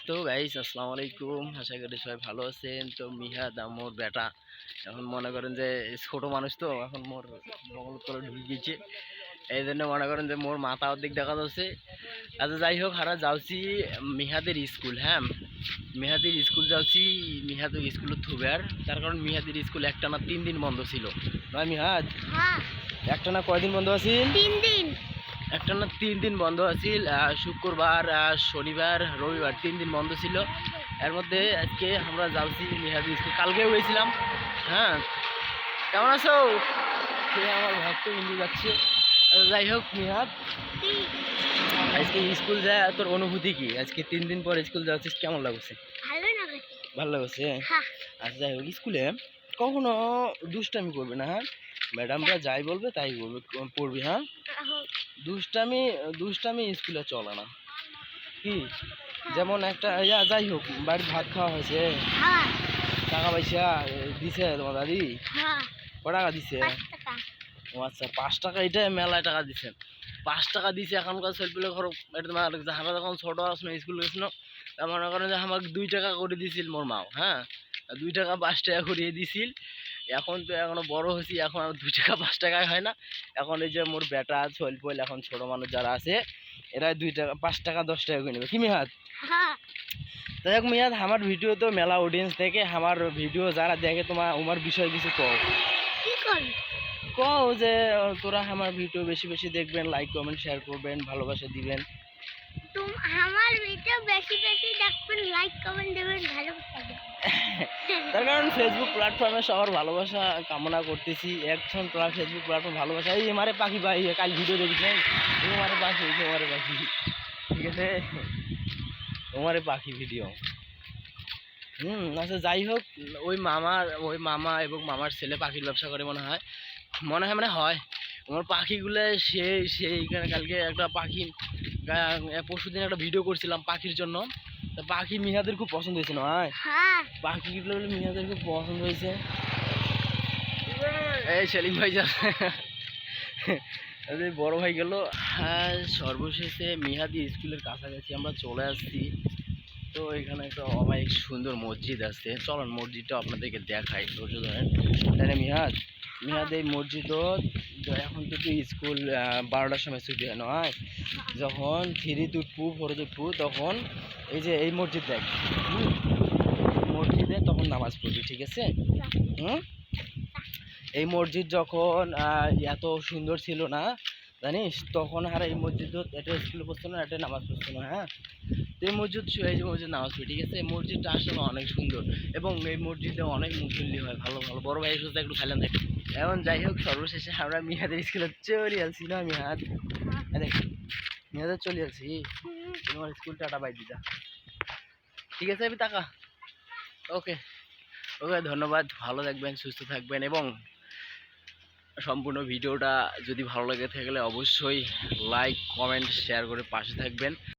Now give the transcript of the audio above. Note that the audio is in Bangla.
তো গাইস আসসালামু আলাইকুম, আশা করি সবাই ভালো আছেন। তো মিহাদ মোর বেটা এখন মনে করেন যে ছোট মানুষ, তো এখন মোর বগল করে ঢুকে গেছে। এই জন্য মনে করেন যে মোর মাথা অর্ধেক দেখা যাচ্ছে। আচ্ছা যাই হোক, হারা যাচ্ছি মিহাদের স্কুল। হ্যাঁ, মিহাদের স্কুল যাচ্ছি। মিহাদের স্কুল থুবের তার কারণ মিহাদের স্কুল একটানা 3 দিন বন্ধ ছিল। নয় মিহাদ, একটানা কয়দিন বন্ধ আছিল? 3 দিন। একটানা 3 দিন বন্ধ আছিল। শুক্রবার, শনিবার, রবিবার 3 দিন বন্ধ ছিল। এর মধ্যে আজকে আমরা যাচ্ছি মিহাদি স্কুল। কালকেও গেছিলাম। হ্যাঁ, কেমন আছো? সে আমার ভক্ত হিন্দু যাচ্ছে। যাই হোক মিহাদ, আজকে স্কুল যায় তোর অনুভূতি কি? আজকে 3 দিন পর স্কুল যাচ্ছিস, কেমন লাগছে? ভালো লাগে। ভালো লাগছে। হ্যাঁ। আচ্ছা যাই হোক, স্কুলে কখনো দুষ্টামি করবে না। হ্যাঁ, ম্যাডামরা যাই বলবে তাই বলবে, পড়বি। হ্যাঁ, দুষ্টামি দুষ্টামি স্কুলে চলে না কি? যেমন একটা যাই হোক, বাড়ির ভাত খাওয়া হয়েছে, টাকা পয়সা দিছে তোমার দাদি? ক টাকা দিছে? ও আচ্ছা, 5 টাকা। এটা মেলায় টাকা দিছে, 5 টাকা দিছে। এখনকার ছেলেগুলো ঘর আমরা যখন ছোট আসলাম স্কুল গেছিল, মনে করেন যে আমাকে 2 টাকা করে দিছিল মোর মাও। হ্যাঁ, 2 টাকা 5 টাকা করিয়ে দিছিল। এখন তো এখনো বড় হয়েছি, এখন আর 2 টাকা 5 টাকায় হয় না। এখন এই যে মোর বেটা ছোল এখন ছোট মানুষ যারা আছে, এরা 2 টাকা 5 টাকা 10 টাকা করে নেবে কি মিহাদ? যাই হোক মিহাদ, আমার ভিডিও তো মেলা অডিয়েন্স দেখে। আমার ভিডিও যারা দেখে তোমার বিষয়ে কিছু কও। কও যে তোরা আমার ভিডিও বেশি বেশি দেখবেন, লাইক কমেন্ট শেয়ার করবেন, ভালোবাসা দিবেন। আমার ভিডিও বেশি বেশি দেখবেন, লাইক কমেন্ট দেবেন, ভালোবাসা দিবেন। তার কারণ ফেসবুক প্ল্যাটফর্মে সবার ভালোবাসা কামনা করতেছি। এখন ফেসবুক প্ল্যাটফর্ম ভালোবাসা। এই আমারে পাখি ভাই, কাল ভিডিও দেখিস, তোমারে পাখি, তোমারে পাখি, ঠিক আছে, তোমারে পাখি ভিডিও। আচ্ছা যাই হোক, ওই মামা এবং মামার ছেলে পাখির ব্যবসা করে মনে হয় হয় আমার পাখিগুলো। সেইখানে কালকে একটা পাখি, পরশুদিন একটা ভিডিও করছিলাম পাখির জন্য। পাখি মিহাদের খুব পছন্দ হয়েছে না? পাখিগুলো মিহাদের খুব পছন্দ হয়েছে। এই সেলিম ভাই যা বড় ভাই গেল। হ্যাঁ, সর্বশেষে মিহাদি স্কুলের কাছাকাছি আমরা চলে আসছি। তো এখানে একটা অনেক সুন্দর মসজিদ আছে, চলুন মসজিদটা আপনাদেরকে দেখাই। ধৈর্য ধরেন। তাহলে মিহাদ এই মসজিদও এখন থেকে স্কুল 12টার সময় ছুটি হয় নয়, যখন 3 উঠবো 4 উঠবো তখন এই যে এই মসজিদ দেখ, মসজিদে তখন নামাজ পড়বি, ঠিক আছে? এই মসজিদ যখন এত সুন্দর ছিল না জানিস, তখন আর এই মসজিদ একটা স্কুলে পড়তো না, একটা নামাজ পড়তো না। হ্যাঁ, এই মসজিদ নামাজ পড়ি, ঠিক আছে? এই মসজিদটা আসলে অনেক সুন্দর এবং এই মসজিদে অনেক মুসল্লি হয়। ভালো ভালো বড় ভাই সুস্থ একটু খাইলাম দেখ। এখন যাই হোক, সর্বশেষে আমরা মিহাদের স্কুলে চলে আসছি না মিহাদ? দেখ মিহাদের চলে আসছি। তোমার স্কুল টাটা বাই দিদা, ঠিক আছে? আমি টাকা। ওকে ওকে, ধন্যবাদ। ভালো থাকবেন, সুস্থ থাকবেন এবং সম্পূর্ণ ভিডিওটা যদি ভালো লাগে থাকলে অবশ্যই লাইক কমেন্ট শেয়ার করে পাশে থাকবেন।